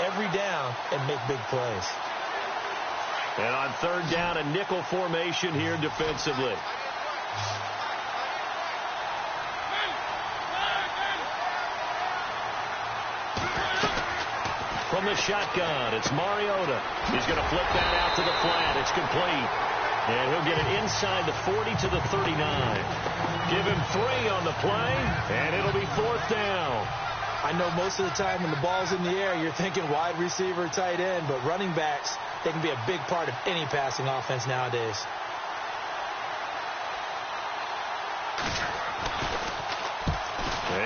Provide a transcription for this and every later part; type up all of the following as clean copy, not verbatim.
every down and make big plays. And on third down, a nickel formation here defensively. From the shotgun, it's Mariota. He's going to flip that out to the flat. It's complete. And he'll get it inside the 40 to the 39. Give him 3 on the play, and it'll be 4th down. I know most of the time when the ball's in the air, you're thinking wide receiver, tight end, but running backs, they can be a big part of any passing offense nowadays.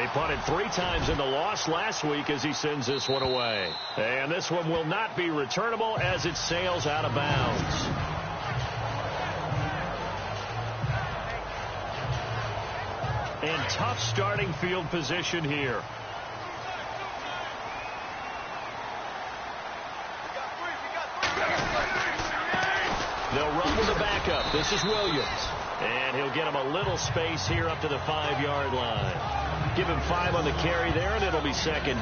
He punted 3 times in the loss last week as he sends this one away. And this one will not be returnable as it sails out of bounds. And tough starting field position here. They'll run with the backup. This is Williams. And he'll get him a little space here up to the 5-yard line. Give him 5 on the carry there, and it'll be second.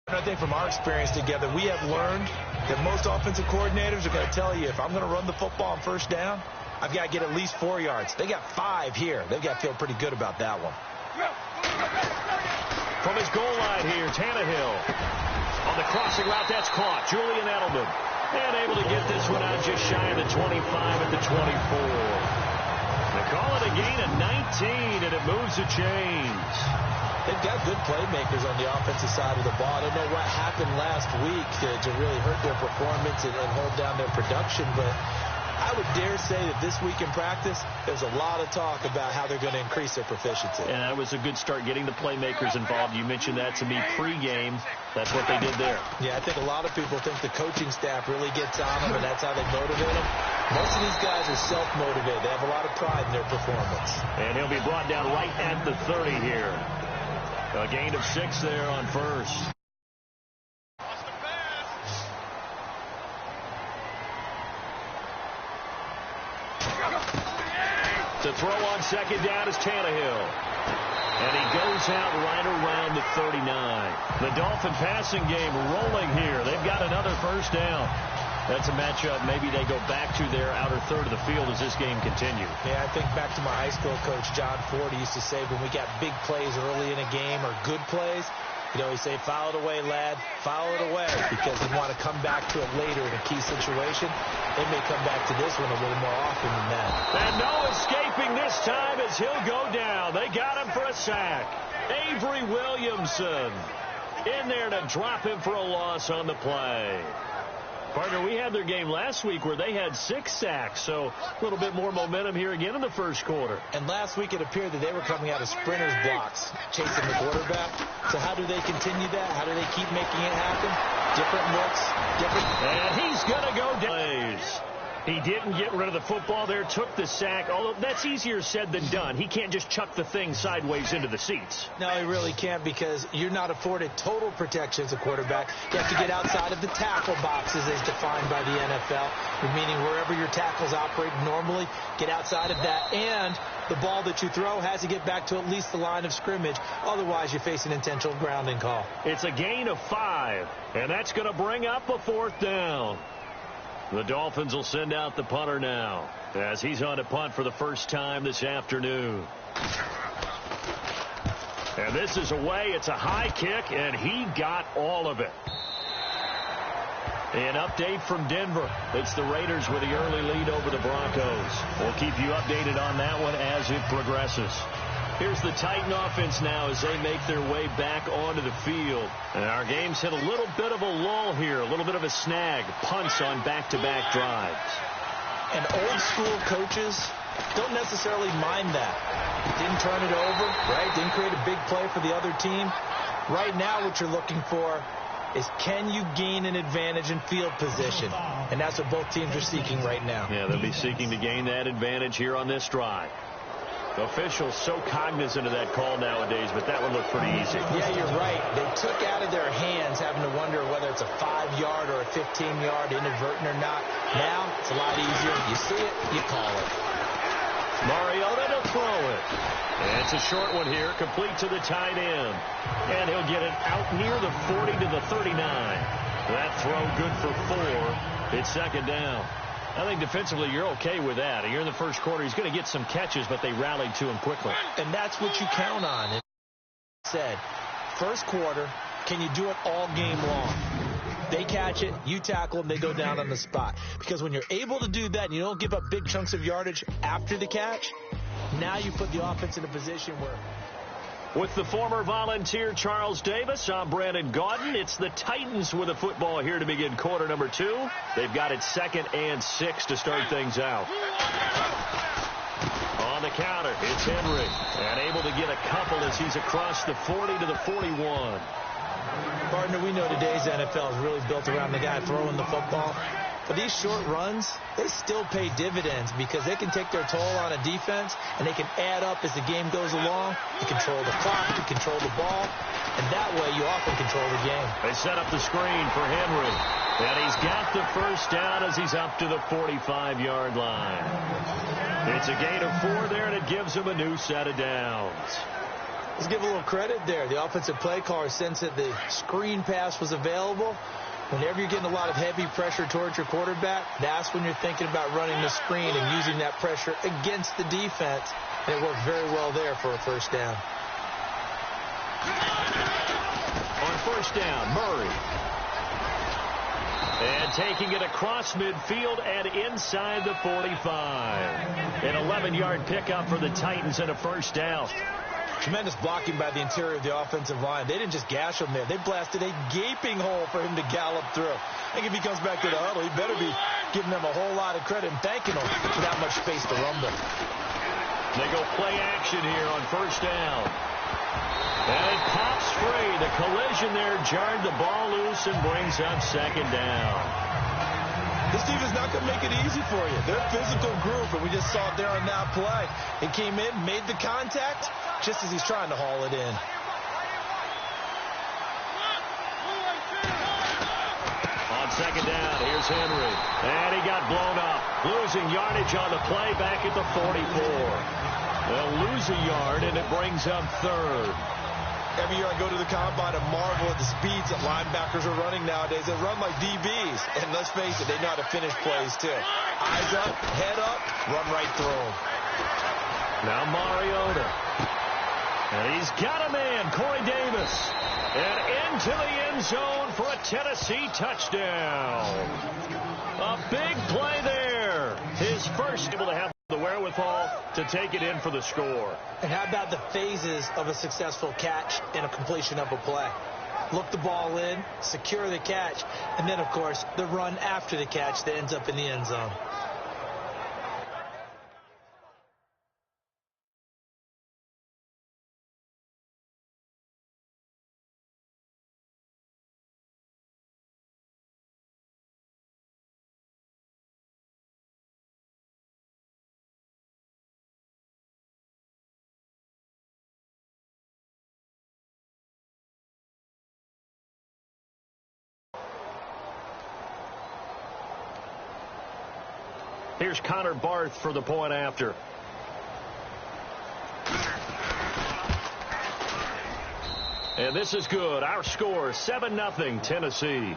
I think from our experience together, we have learned that most offensive coordinators are going to tell you, if I'm going to run the football on first down, I've got to get at least 4 yards. They got 5 here. They've got to feel pretty good about that one. From his goal line here, Tannehill. On the crossing route, that's caught. Julian Edelman. And able to get this one out just shy of the 25 at the 24. They call it a gain of 19, and it moves the chains. They've got good playmakers on the offensive side of the ball. I don't know what happened last week to really hurt their performance and hold down their production, but I would dare say that this week in practice, there's a lot of talk about how they're going to increase their proficiency. And that was a good start getting the playmakers involved. You mentioned that to me pregame. That's what they did there. Yeah, I think a lot of people think the coaching staff really gets on them, and that's how they motivate them. Most of these guys are self-motivated. They have a lot of pride in their performance. And he'll be brought down right at the 30 here. A gain of 6 there on first. To throw on second down is Tannehill. And he goes out right around the 39. The Dolphin passing game rolling here. They've got another first down. That's a matchup maybe they go back to their outer third of the field as this game continues. Yeah, I think back to my high school coach, John Ford, used to say when we got big plays early in a game or good plays, you know, he'd say, foul it away, lad, foul it away, because you want to come back to it later in a key situation. They may come back to this one a little more often than that. And no escaping this time as he'll go down. They got him for a sack. Avery Williamson in there to drop him for a loss on the play. Partner, we had their game last week where they had 6 sacks, so a little bit more momentum here again in the first quarter. And last week it appeared that they were coming out of sprinters blocks, chasing the quarterback. So how do they continue that? How do they keep making it happen? Different looks, different... And he's going to go down. He didn't get rid of the football there, took the sack, although that's easier said than done. He can't just chuck the thing sideways into the seats. No, he really can't, because you're not afforded total protection as a quarterback. You have to get outside of the tackle boxes as defined by the NFL, meaning wherever your tackles operate normally, get outside of that, and the ball that you throw has to get back to at least the line of scrimmage. Otherwise, you face an intentional grounding call. It's a gain of 5, and that's going to bring up a 4th down. The Dolphins will send out the punter now as he's on to punt for the first time this afternoon. And this is away. It's a high kick, and he got all of it. An update from Denver. It's the Raiders with the early lead over the Broncos. We'll keep you updated on that one as it progresses. Here's the Titan offense now as they make their way back onto the field. And our game's hit a little bit of a lull here, a little bit of a snag. Punts on back-to-back drives. And old-school coaches don't necessarily mind that. Didn't turn it over, right? Didn't create a big play for the other team. Right now what you're looking for is, can you gain an advantage in field position? And that's what both teams are seeking right now. Yeah, they'll be seeking to gain that advantage here on this drive. Officials so cognizant of that call nowadays, but that one looked pretty easy. Yeah, you're right. They took out of their hands having to wonder whether it's a 5-yard or a 15-yard inadvertent or not. Now, it's a lot easier. You see it, you call it. Mariota to throw it. And it's a short one here, complete to the tight end. And he'll get it out near the 40 to the 39. That throw good for 4. It's second down. I think defensively you're okay with that. You're in the first quarter. He's going to get some catches, but they rallied to him quickly. And that's what you count on. It said, first quarter, can you do it all game long? They catch it, you tackle them, they go down on the spot. Because when you're able to do that and you don't give up big chunks of yardage after the catch, now you put the offense in a position where... With the former Volunteer Charles Davis, I'm Brandon Gaudin. It's the Titans with the football here to begin quarter number 2. They've got it 2nd and 6 to start things out. On the counter, it's Henry. And able to get a couple as he's across the 40 to the 41. Partner, we know today's NFL is really built around the guy throwing the football. But these short runs, they still pay dividends because they can take their toll on a defense and they can add up as the game goes along. You control the clock, you control the ball, and that way you often control the game. They set up the screen for Henry. And he's got the first down as he's up to the 45-yard line. It's a gain of 4 there, and it gives him a new set of downs. Let's give a little credit there. The offensive play caller sensed that the screen pass was available. Whenever you're getting a lot of heavy pressure towards your quarterback, that's when you're thinking about running the screen and using that pressure against the defense. And it worked very well there for a first down. On first down, Murray. And taking it across midfield and inside the 45. An 11-yard pickup for the Titans and a first down. Tremendous blocking by the interior of the offensive line. They didn't just gash him there. They blasted a gaping hole for him to gallop through. I think if he comes back to the huddle, he better be giving them a whole lot of credit and thanking them for that much space to rumble. They go play action here on first down. And it pops free. The collision there jarred the ball loose and brings up second down. This team is not going to make it easy for you. They're a physical group, and we just saw it there on that play. He came in, made the contact, just as he's trying to haul it in. On second down, here's Henry. And he got blown up. Losing yardage on the play back at the 44. They'll lose a yard, and it brings up third. Every year I go to the combine and marvel at the speeds that linebackers are running nowadays. They run like DBs. And let's face it, they know how to finish plays, too. Eyes up, head up, run right through them. Now Mariota. And he's got a man, Corey Davis. And into the end zone for a Tennessee touchdown. A big play there. His first able to have the wherewithal to take it in for the score. And how about the phases of a successful catch and a completion of a play? Look the ball in, secure the catch, and then, of course, the run after the catch that ends up in the end zone. Here's Connor Barth for the point after. And this is good. Our score, 7-0 Tennessee.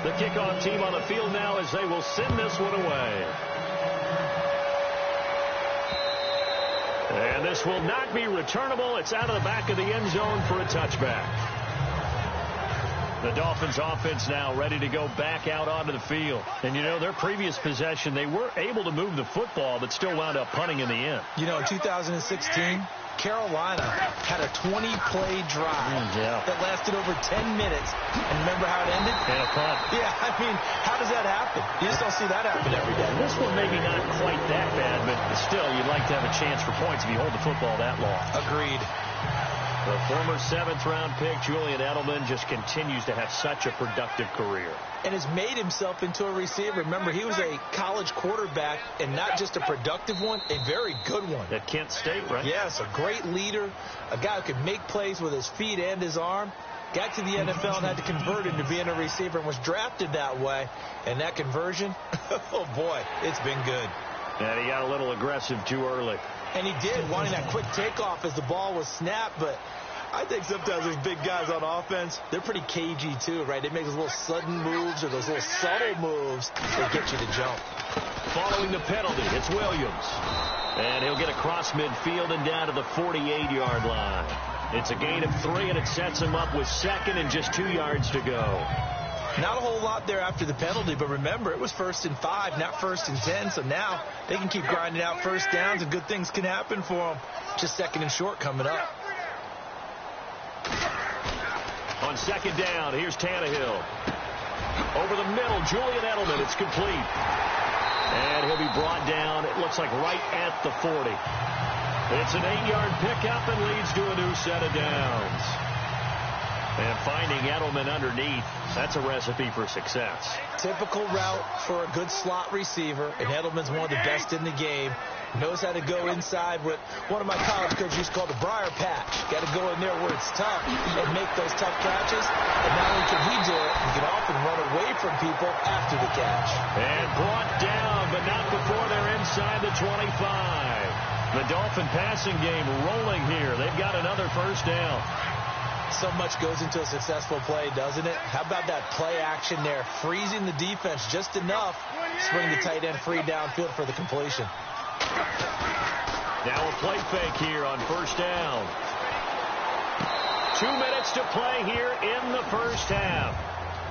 The kickoff team on the field now as they will send this one away. And this will not be returnable. It's out of the back of the end zone for a touchback. The Dolphins offense now ready to go back out onto the field. And, you know, their previous possession, they were able to move the football, but still wound up punting in the end. You know, in 2016, Carolina had a 20-play drive that lasted over 10 minutes. And remember how it ended? And a punt. Yeah, I mean, how does that happen? You just don't see that happen every day. This one maybe not quite that bad, but still, you'd like to have a chance for points if you hold the football that long. Agreed. The former 7th-round pick, Julian Edelman, just continues to have such a productive career. And has made himself into a receiver. Remember, he was a college quarterback, and not just a productive one, a very good one. At Kent State, right? Yes, a great leader, a guy who could make plays with his feet and his arm. got to the NFL and had to convert into being a receiver and was drafted that way. And that conversion, oh boy, it's been good. And he got a little aggressive too early. And he did, wanting that quick takeoff as the ball was snapped. But I think sometimes those big guys on offense, they're pretty cagey too, right? They make those little sudden moves or those little subtle moves that get you to jump. Following the penalty, it's Williams. And he'll get across midfield and down to the 48-yard line. It's a gain of 3, and it sets him up with second and just 2 yards to go. Not a whole lot there after the penalty, but remember, it was 1st and 5, not 1st and 10, so now they can keep grinding out first downs, and good things can happen for them. Just 2nd and short coming up. On 2nd down, here's Tannehill. Over the middle, Julian Edelman, it's complete. And he'll be brought down, it looks like right at the 40. It's an 8-yard pickup and leads to a new set of downs. And finding Edelman underneath, that's a recipe for success. Typical route for a good slot receiver, and Edelman's one of the best in the game. Knows how to go inside what one of my college coaches used to call the briar patch. Got to go in there where it's tough and make those tough catches. And not only can he do it, he can often run away from people after the catch. And brought down, but not before they're inside the 25. The Dolphin passing game rolling here. They've got another first down. So much goes into a successful play, doesn't it? How about that play action there? Freezing the defense just enough to bring the tight end free downfield for the completion. Now a play fake here on first down. 2 minutes to play here in the first half.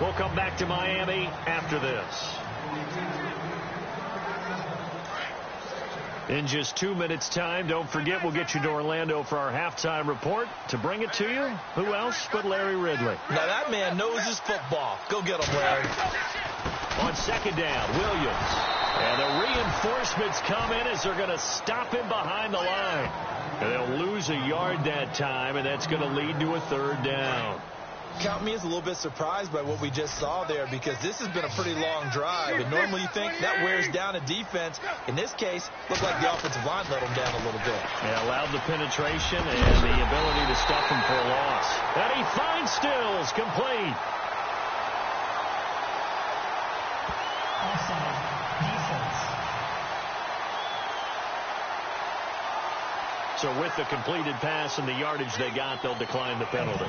We'll come back to Miami after this. In just 2 minutes' time, don't forget we'll get you to Orlando for our halftime report. To bring it to you, who else but Larry Ridley? Now that man knows his football. Go get him, Larry. On 2nd down, Williams. And the reinforcements come in as they're going to stop him behind the line. And they'll lose a yard that time, and that's going to lead to a 3rd down. Count me as a little bit surprised by what we just saw there, because this has been a pretty long drive, and normally you think that wears down a defense. In this case, looked like the offensive line let them down a little bit. Yeah, allowed the penetration and the ability to stuff him for a loss. And he finds Stills, complete. Offside, defense. So with the completed pass and the yardage they got, they'll decline the penalty.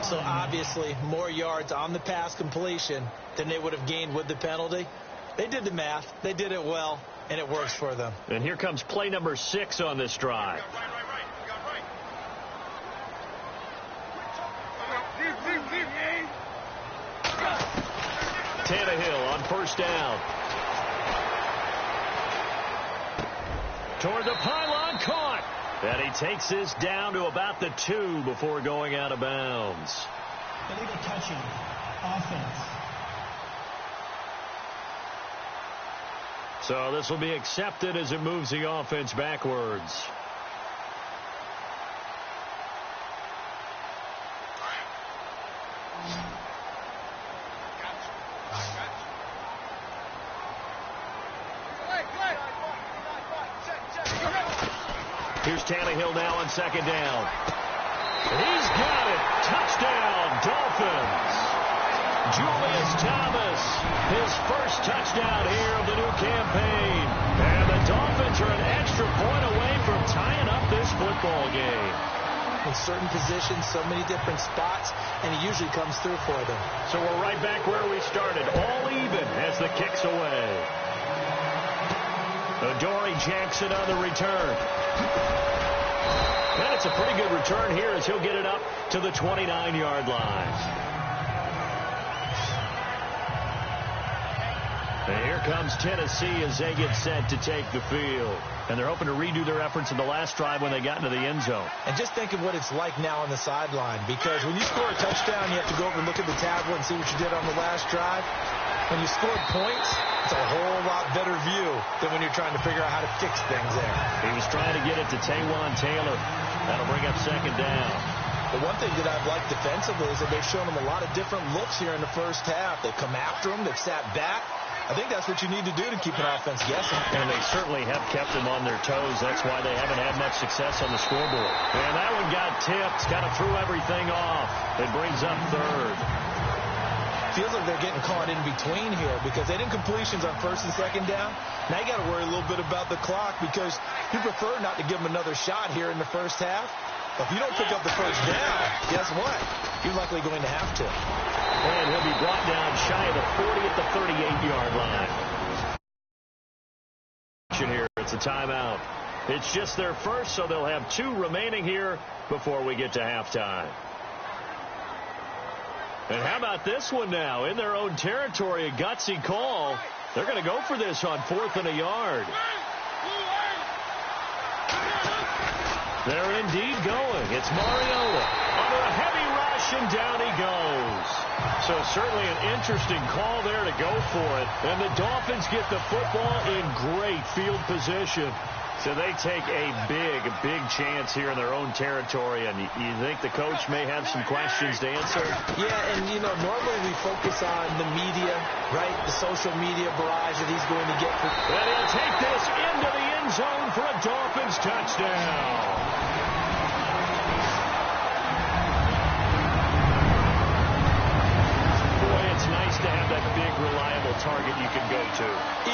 So obviously more yards on the pass completion than they would have gained with the penalty. They did the math. They did it well, and it works for them. And here comes play number 6 on this drive. Tannehill on first down. Toward the pylon, caught. And he takes this down to about the 2 before going out of bounds. Illegal touching. Offense. So this will be accepted as it moves the offense backwards. Here's Tannehill now on 2nd down. He's got it. Touchdown, Dolphins. Julius Thomas, his first touchdown here of the new campaign. And the Dolphins are an extra point away from tying up this football game. In certain positions, so many different spots, and he usually comes through for them. So we're right back where we started, all even as the kick's away. Adoree Jackson on the return. And it's a pretty good return here as he'll get it up to the 29-yard line. And here comes Tennessee as they get set to take the field. And they're hoping to redo their efforts in the last drive when they got into the end zone. And just think of what it's like now on the sideline, because when you score a touchdown, you have to go over and look at the tablet and see what you did on the last drive. When you scored points, it's a whole lot better view than when you're trying to figure out how to fix things there. He was trying to get it to Taywan Taylor. That'll bring up 2nd down. The one thing that I've liked defensively is that they've shown him a lot of different looks here in the first half. They've come after him. They've sat back. I think that's what you need to do to keep an offense guessing. And they certainly have kept them on their toes. That's why they haven't had much success on the scoreboard. And that one got tipped. Kind of threw everything off. It brings up third. Feels like they're getting caught in between here because they didn't completions on first and second down. Now you got to worry a little bit about the clock because you prefer not to give them another shot here in the first half. But if you don't pick up the first down, guess what? You're likely going to have to. And he'll be brought down shy of the 40 at the 38-yard line. Here, it's a timeout. It's just their first, so they'll have 2 remaining here before we get to halftime. And how about this one now? In their own territory, a gutsy call. They're going to go for this on 4th and a yard. They're indeed going. It's Mariota under a heavy rush, and down he goes. So certainly an interesting call there to go for it. And the Dolphins get the football in great field position. So they take a big chance here in their own territory. And you think the coach may have some questions to answer? Yeah, and, you know, normally we focus on the media, right? The social media barrage that he's going to get. And he'll take this into the end zone for a Dolphins touchdown. It's nice to have that big, reliable target you can go to.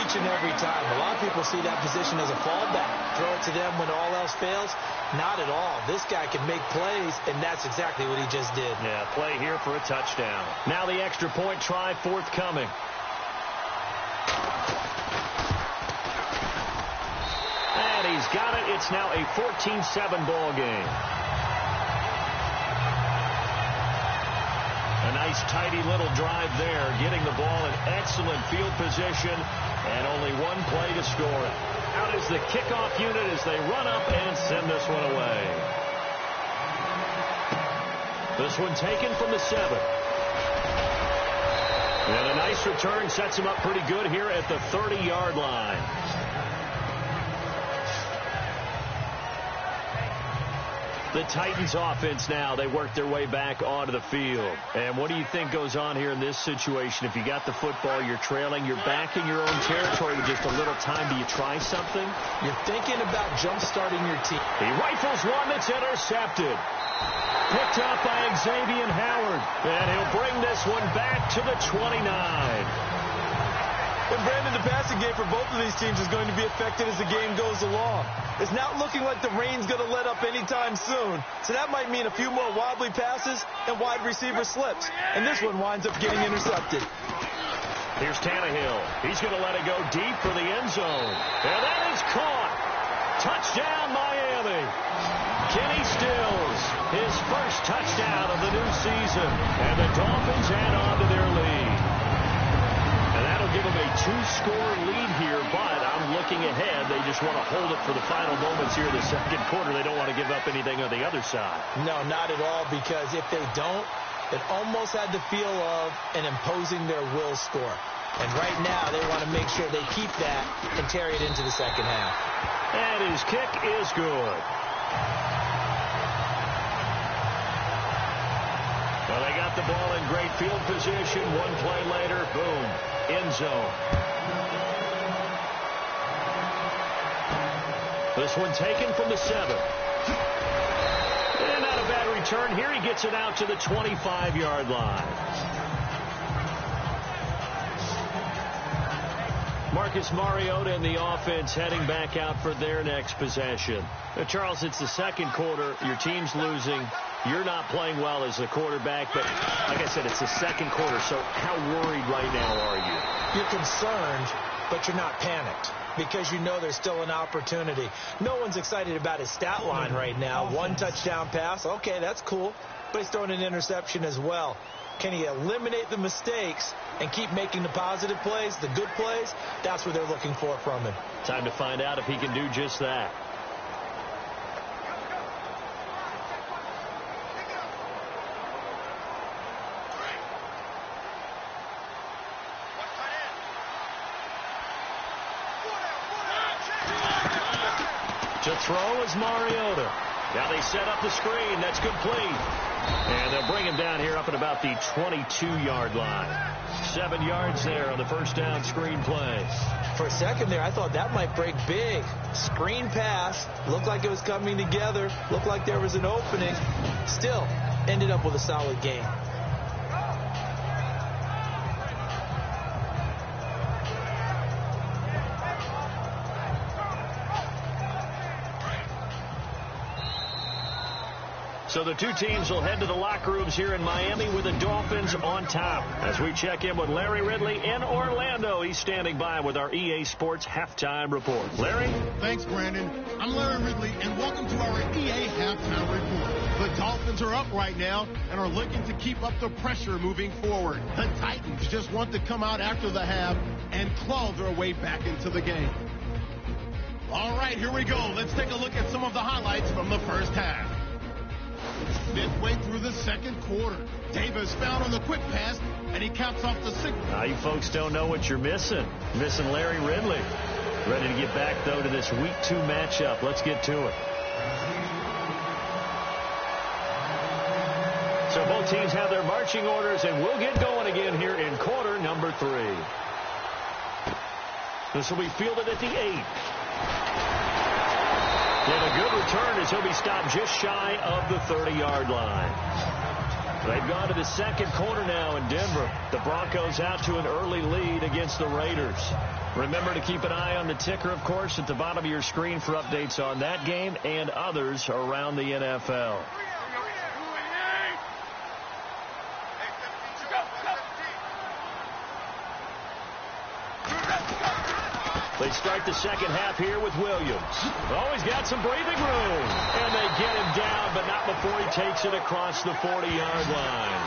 Each and every time. A lot of people see that position as a fallback. Throw it to them when all else fails. Not at all. This guy can make plays, and that's exactly what he just did. Yeah, play here for a touchdown. Now the extra point try forthcoming. And he's got it. It's now a 14-7 ball game. A nice, tidy little drive there, getting the ball in excellent field position, and only one play to score it. Out is the kickoff unit as they run up and send this one away. This one taken from the 7. And a nice return sets him up pretty good here at the 30-yard line. The Titans offense now, they work their way back onto the field. And what do you think goes on here in this situation? If you got the football, you're trailing, you're back in your own territory with just a little time. Do you try something? You're thinking about jump-starting your team. He rifles one that's intercepted. Picked up by Xavier Howard. And he'll bring this one back to the 29. And Brandon, the passing game for both of these teams is going to be affected as the game goes along. It's not looking like the rain's going to let up anytime soon. So that might mean a few more wobbly passes and wide receiver slips. And this one winds up getting intercepted. Here's Tannehill. He's going to let it go deep for the end zone. And that is caught. Touchdown, Miami. Kenny Stills, his first touchdown of the new season. And the Dolphins add on to their lead. And that'll give them a 2-score lead here, but I'm looking ahead. They just want to hold it for the final moments here in the second quarter. They don't want to give up anything on the other side. No, not at all, because if they don't, it almost had the feel of an imposing their will score. And right now, they want to make sure they keep that and carry it into the second half. And his kick is good. Well, they got the ball in great field position. One play later, boom, end zone. This one taken from the 7. And not a bad return here. He gets it out to the 25-yard line. Marcus Mariota and the offense heading back out for their next possession. Now, Charles, it's the second quarter. Your team's losing. You're not playing well as a quarterback, but like I said, it's the second quarter, so how worried right now are you? You're concerned, but you're not panicked because you know there's still an opportunity. No one's excited about his stat line right now. One touchdown pass, okay, that's cool, but he's throwing an interception as well. Can he eliminate the mistakes and keep making the positive plays, the good plays? That's what they're looking for from him. Time to find out if he can do just that. To throw is Mariota. Now they set up the screen. That's complete. And they'll bring him down here up at about the 22-yard line. 7 yards there on the first down screen play. For a second there, I thought that might break big. Screen pass. Looked like it was coming together. Looked like there was an opening. Still, ended up with a solid game. So the two teams will head to the locker rooms here in Miami with the Dolphins on top. As we check in with Larry Ridley in Orlando, he's standing by with our EA Sports Halftime Report. Larry? Thanks, Brandon. I'm Larry Ridley, and welcome to our EA Halftime Report. The Dolphins are up right now and are looking to keep up the pressure moving forward. The Titans just want to come out after the half and claw their way back into the game. All right, here we go. Let's take a look at some of the highlights from the first half. Midway through the second quarter, Davis found on the quick pass, and he caps off the signal. Now, you folks don't know what you're missing. Missing Larry Ridley. Ready to get back, though, to this Week 2 matchup. Let's get to it. So both teams have their marching orders, and we'll get going again here in quarter number 3. This will be fielded at the 8. And a good return as he'll be stopped just shy of the 30-yard line. They've gone to the second quarter now in Denver. The Broncos out to an early lead against the Raiders. Remember to keep an eye on the ticker, of course, at the bottom of your screen for updates on that game and others around the NFL. They start the second half here with Williams. Oh, he's got some breathing room. And they get him down, but not before he takes it across the 40-yard line.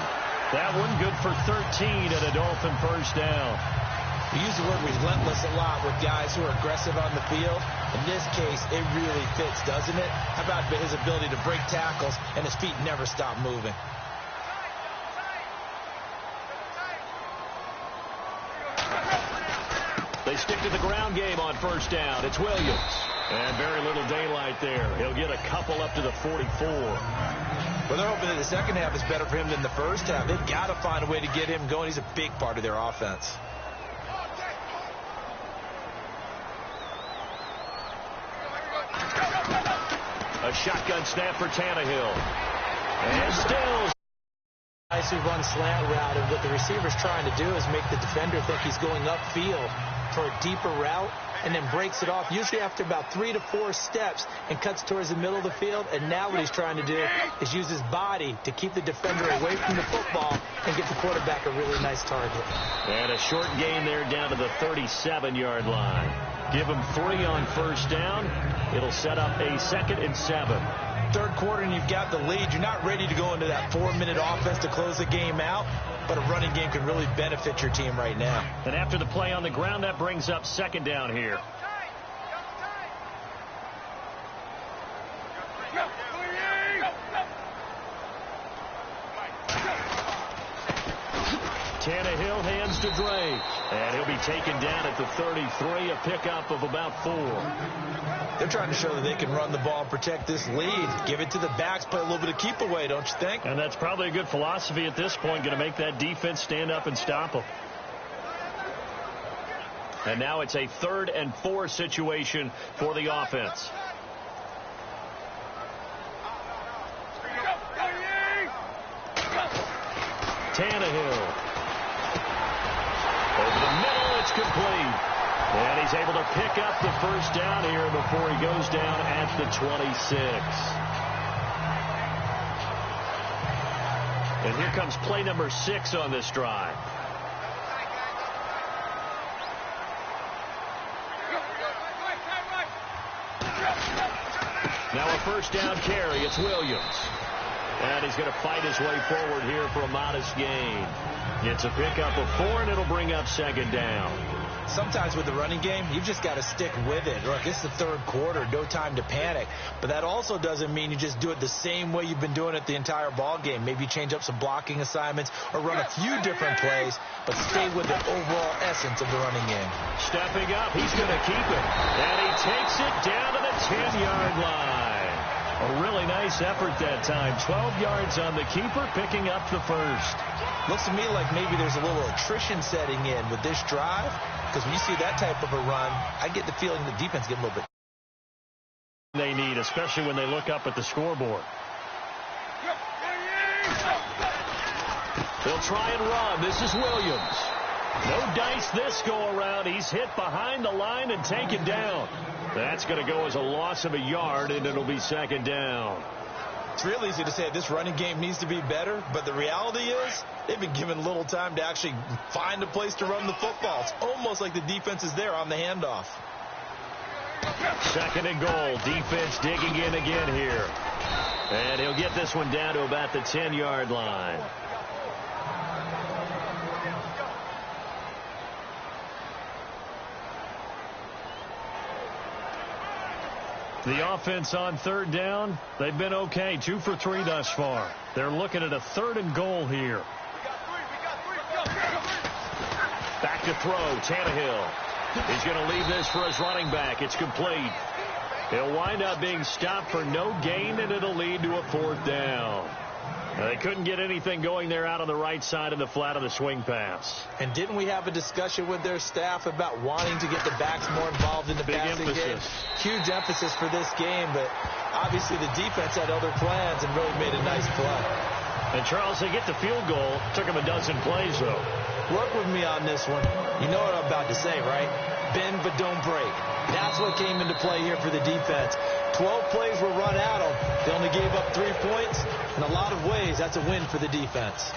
That one good for 13 and a Dolphin first down. We use the word relentless a lot with guys who are aggressive on the field. In this case, it really fits, doesn't it? How about his ability to break tackles and his feet never stop moving? They stick to the ground game on first down. It's Williams. And very little daylight there. He'll get a couple up to the 44. Well, they're hoping that the second half is better for him than the first half. They've got to find a way to get him going. He's a big part of their offense. A shotgun snap for Tannehill. And Stills. Guys who run slant route, and what the receiver's trying to do is make the defender think he's going upfield for a deeper route, and then breaks it off, usually after about 3 to 4 steps, and cuts towards the middle of the field. And now what he's trying to do is use his body to keep the defender away from the football and get the quarterback a really nice target. And a short gain there down to the 37-yard line. Give him 3 on first down. It'll set up a 2nd and 7. Third quarter and you've got the lead. You're not ready to go into that 4-minute offense to close the game out, but a running game can really benefit your team right now. And after the play on the ground, that brings up 2nd down here. Tannehill hands to Drake. And he'll be taken down at the 33, a pickup of about 4. They're trying to show that they can run the ball and protect this lead. Give it to the backs, play a little bit of keep away, don't you think? And that's probably a good philosophy at this point, going to make that defense stand up and stop them. And now it's a 3rd and 4 situation for the offense. Tannehill. Over the middle, it's complete. And he's able to pick up the first down here before he goes down at the 26. And here comes play number 6 on this drive. Now a first down carry. It's Williams. And he's going to fight his way forward here for a modest gain. It's a pickup of 4, and it'll bring up 2nd down. Sometimes with the running game, you've just got to stick with it. Look, it's the third quarter, no time to panic. But that also doesn't mean you just do it the same way you've been doing it the entire ball game. Maybe change up some blocking assignments or run a few different plays, but stay with the overall essence of the running game. Stepping up, he's going to keep it. And he takes it down to the 10-yard line. A really nice effort that time. 12 yards on the keeper, picking up the first. Looks to me like maybe there's a little attrition setting in with this drive, because when you see that type of a run, I get the feeling the defense get a little bit. They need, especially when they look up at the scoreboard. They'll try and run. This is Williams. No dice this go around. He's hit behind the line and taken down. That's going to go as a loss of a yard, and it'll be second down. It's real easy to say this running game needs to be better, but the reality is they've been given little time to actually find a place to run the football. It's almost like the defense is there on the handoff. Second and goal. Defense digging in again here. And he'll get this one down to about the 10-yard line. The offense on third down, they've been okay. 2 for 3 thus far. They're looking at a third and goal here. Back to throw. Tannehill. He's going to leave this for his running back. It's complete. He'll wind up being stopped for no gain, and it'll lead to a fourth down. They couldn't get anything going there out on the right side of the flat of the swing pass. And didn't we have a discussion with their staff about wanting to get the backs more involved in the passing game? Huge emphasis for this game, but obviously the defense had other plans and really made a nice play. And, Charles, they get the field goal. Took them a dozen plays, though. Work with me on this one. You know what I'm about to say, right? Bend but don't break. That's what came into play here for the defense. 12 plays were run at them. They only gave up 3 points. In a lot of ways, that's a win for the defense.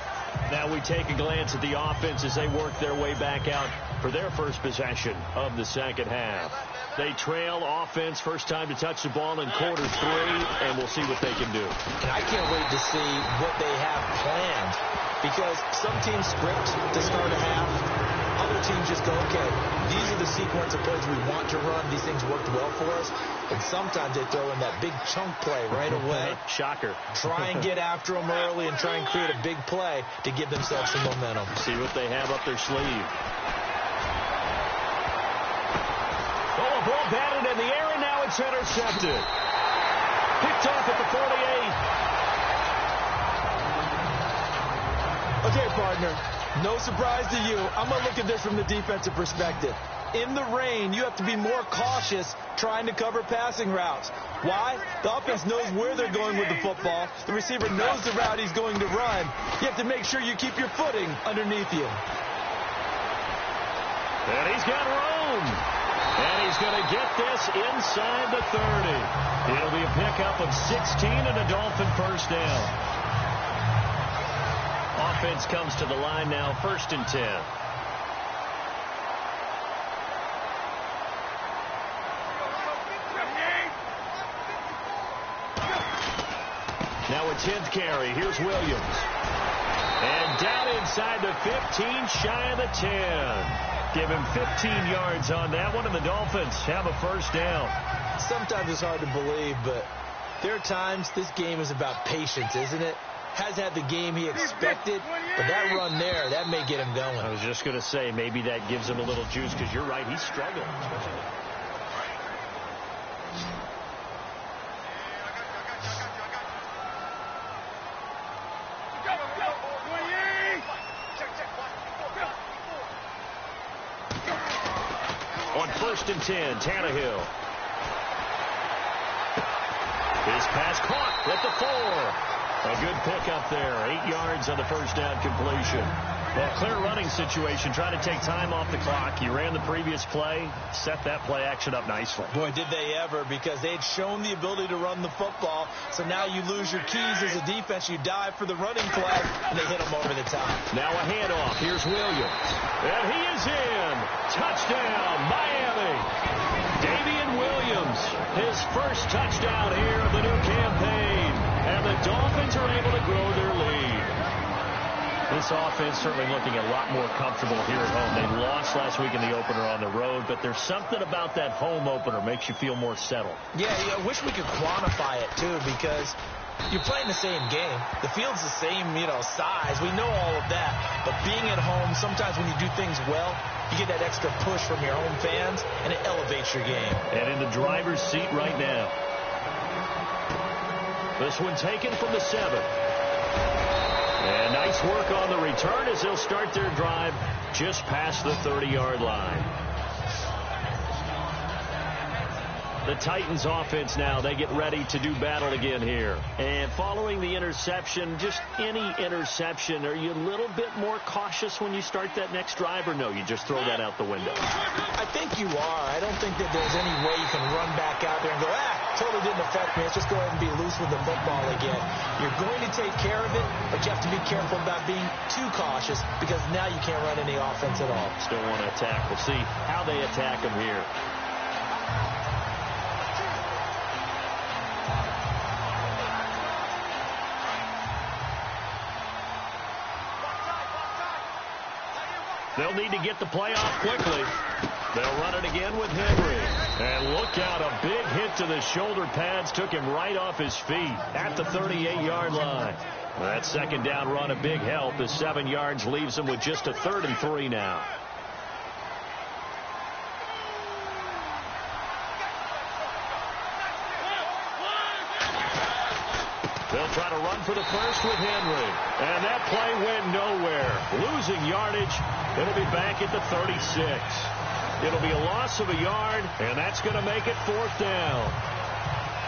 Now we take a glance at the offense as they work their way back out for their first possession of the second half. They trail offense, first time to touch the ball in quarter 3, and we'll see what they can do. And I can't wait to see what they have planned, because some teams script to start a half. Other teams just go, okay, these are the sequence of plays we want to run. These things worked well for us. And sometimes they throw in that big chunk play right away. Shocker. Try and get after them early and try and create a big play to give themselves some momentum. See what they have up their sleeve. Oh, a ball batted in the air, and now it's intercepted. Picked off at the 48. Okay, partner. No surprise to you. I'm going to look at this from the defensive perspective. In the rain, you have to be more cautious trying to cover passing routes. Why? The offense knows where they're going with the football. The receiver knows the route he's going to run. You have to make sure you keep your footing underneath you. And he's got room. And he's going to get this inside the 30. It'll be a pickup of 16 and a Dolphin first down. Offense comes to the line now, 1st and 10. Now a 10th carry. Here's Williams. And down inside the 15, shy of the 10. Give him 15 yards on that one, and the Dolphins have a first down. Sometimes it's hard to believe, but there are times this game is about patience, isn't it? Has had the game he expected, but that run there, that may get him going. I was just going to say, maybe that gives him a little juice, because you're right, he's struggling. On 1st and 10, Tannehill. His pass caught at the 4. A good pickup there. 8 yards on the first down completion. Well, clear running situation. Trying to take time off the clock. He ran the previous play. Set that play action up nicely. Boy, did they ever, because they had shown the ability to run the football. So now you lose your keys as a defense. You dive for the running play, and they hit them over the top. Now a handoff. Here's Williams. And he is in. Touchdown, Miami. Davian Williams, his first touchdown here of the new campaign. And the Dolphins are able to grow their lead. This offense certainly looking a lot more comfortable here at home. They lost last week in the opener on the road, but there's something about that home opener makes you feel more settled. Yeah, I wish we could quantify it, too, because you're playing the same game. The field's the same, size. We know all of that. But being at home, sometimes when you do things well, you get that extra push from your home fans, and it elevates your game. And in the driver's seat right now. This one taken from the 7. And nice work on the return as they'll start their drive just past the 30-yard line. The Titans offense now, they get ready to do battle again here. And following the interception, just any interception, are you a little bit more cautious when you start that next drive, or no, you just throw that out the window? I think you are. I don't think that there's any way you can run back out there and go, totally didn't affect me. Let's just go ahead and be loose with the football again. You're going to take care of it, but you have to be careful about being too cautious because now you can't run any offense at all. Still want to attack. We'll see how they attack them here. They'll need to get the play off quickly. They'll run it again with Henry. And look out, a big hit to the shoulder pads took him right off his feet at the 38-yard line. That second down run a big help. The 7 yards leaves him with just a 3rd and 3 now. They'll try to run for the first with Henry. And that play went nowhere. Losing yardage. It'll be back at the 36. It'll be a loss of a yard, and that's going to make it 4th down.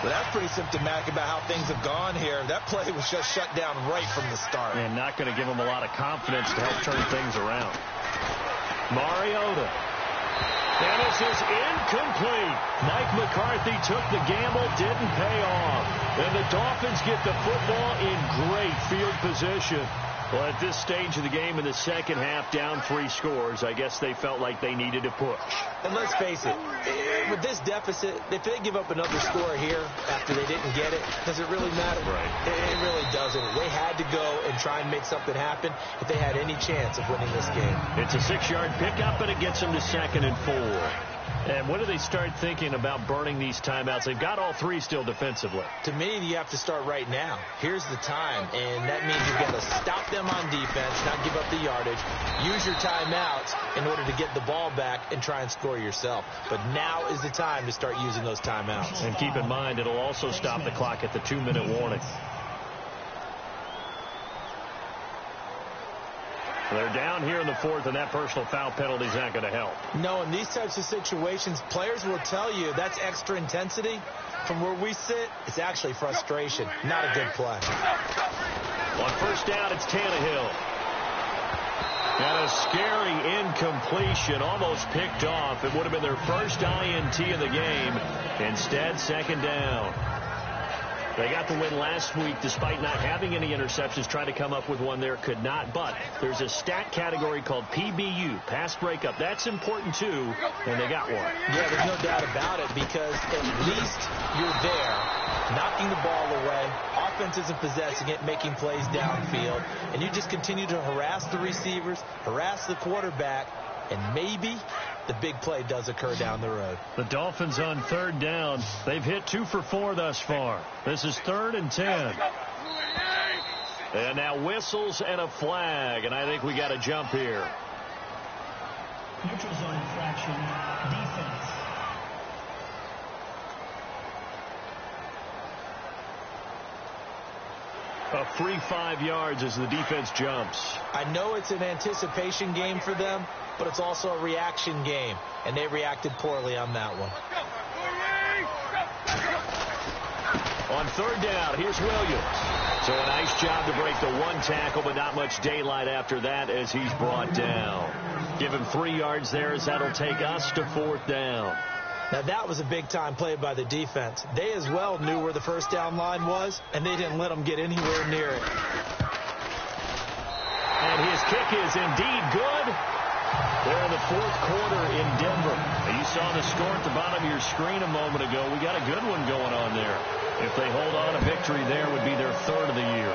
Well, that's pretty symptomatic about how things have gone here. That play was just shut down right from the start. And not going to give them a lot of confidence to help turn things around. Mariota. And this is incomplete. Mike McCarthy took the gamble, didn't pay off. And the Dolphins get the football in great field position. Well, at this stage of the game in the second half, down 3 scores, I guess they felt like they needed to push. And let's face it, with this deficit, if they give up another score here after they didn't get it, does it really matter? Right. It really doesn't. They had to go and try and make something happen if they had any chance of winning this game. It's a 6-yard pickup, and it gets them to 2nd and 4. And when do they start thinking about burning these timeouts? They've got all 3 still defensively. To me, you have to start right now. Here's the time, and that means you've got to stop them on defense, not give up the yardage, use your timeouts in order to get the ball back and try and score yourself. But now is the time to start using those timeouts. And keep in mind, it'll also stop the clock at the 2-minute warning. They're down here in the 4th, and that personal foul penalty is not going to help. No, in these types of situations, players will tell you that's extra intensity. From where we sit, it's actually frustration, not a good play. On 1st down, it's Tannehill. And a scary incompletion, almost picked off. It would have been their first INT of the game. Instead, 2nd down. They got the win last week despite not having any interceptions. Tried to come up with one there, could not. But there's a stat category called PBU, pass breakup. That's important too, and they got one. Yeah, there's no doubt about it because at least you're there, knocking the ball away. Offense isn't possessing it, making plays downfield. And you just continue to harass the receivers, harass the quarterback, and maybe the big play does occur down the road. The Dolphins on 3rd down. They've hit 2 for 4 thus far. This is 3rd and 10. And now whistles and a flag, and I think we got a jump here. Neutral zone infraction, defense. A free 5 yards as the defense jumps. I know it's an anticipation game for them, but it's also a reaction game, and they reacted poorly on that one. On 3rd down, here's Williams. So a nice job to break the 1 tackle, but not much daylight after that as he's brought down. Give him 3 yards there as that'll take us to 4th down. Now, that was a big-time play by the defense. They as well knew where the 1st down line was, and they didn't let them get anywhere near it. And his kick is indeed good. They're in the 4th quarter in Denver. You saw the score at the bottom of your screen a moment ago. We got a good one going on there. If they hold on, a victory there would be their 3rd of the year.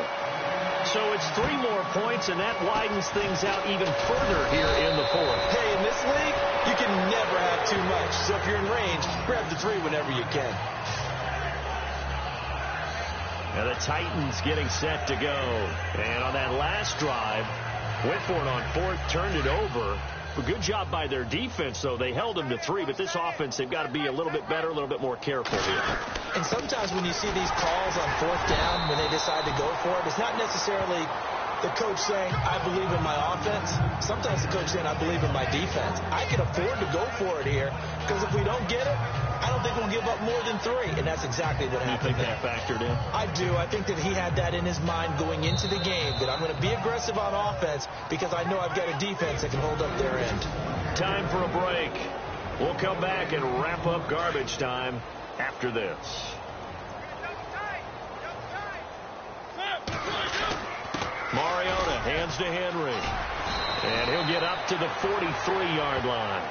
So it's 3 more points, and that widens things out even further here in the 4th. Hey, in this league, you can never have too much. So if you're in range, grab the 3 whenever you can. Now the Titans getting set to go. And on that last drive, went for it on 4th, turned it over. A good job by their defense, though. They held them to 3, but this offense, they've got to be a little bit better, a little bit more careful here. And sometimes when you see these calls on 4th down, when they decide to go for it, it's not necessarily the coach saying, I believe in my offense. Sometimes the coach saying, I believe in my defense. I can afford to go for it here because if we don't get it, I don't think we'll give up more than 3. And that's exactly what happened. You think that factored in? I do. I think that he had that in his mind going into the game, that I'm going to be aggressive on offense because I know I've got a defense that can hold up their end. Time for a break. We'll come back and wrap up garbage time after this. Mariota hands to Henry. And he'll get up to the 43-yard line.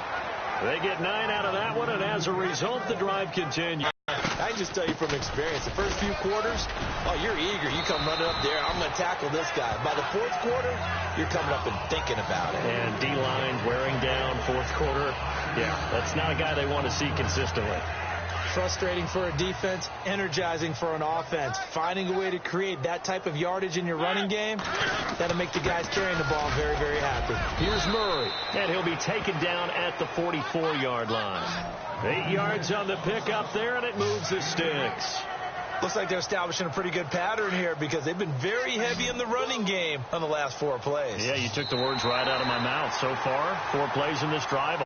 They get 9 out of that one, and as a result, the drive continues. I can just tell you from experience, the first few quarters, oh, you're eager. You come running up there, I'm going to tackle this guy. By the 4th quarter, you're coming up and thinking about it. And D-line wearing down 4th quarter. Yeah, that's not a guy they want to see consistently. Frustrating for a defense, energizing for an offense. Finding a way to create that type of yardage in your running game, that'll make the guys carrying the ball very, very happy. Here's Murray, and he'll be taken down at the 44-yard line. 8 yards on the pickup there, and it moves the sticks. Looks like they're establishing a pretty good pattern here because they've been very heavy in the running game on the last 4 plays. Yeah, you took the words right out of my mouth. So far, 4 plays in this drive.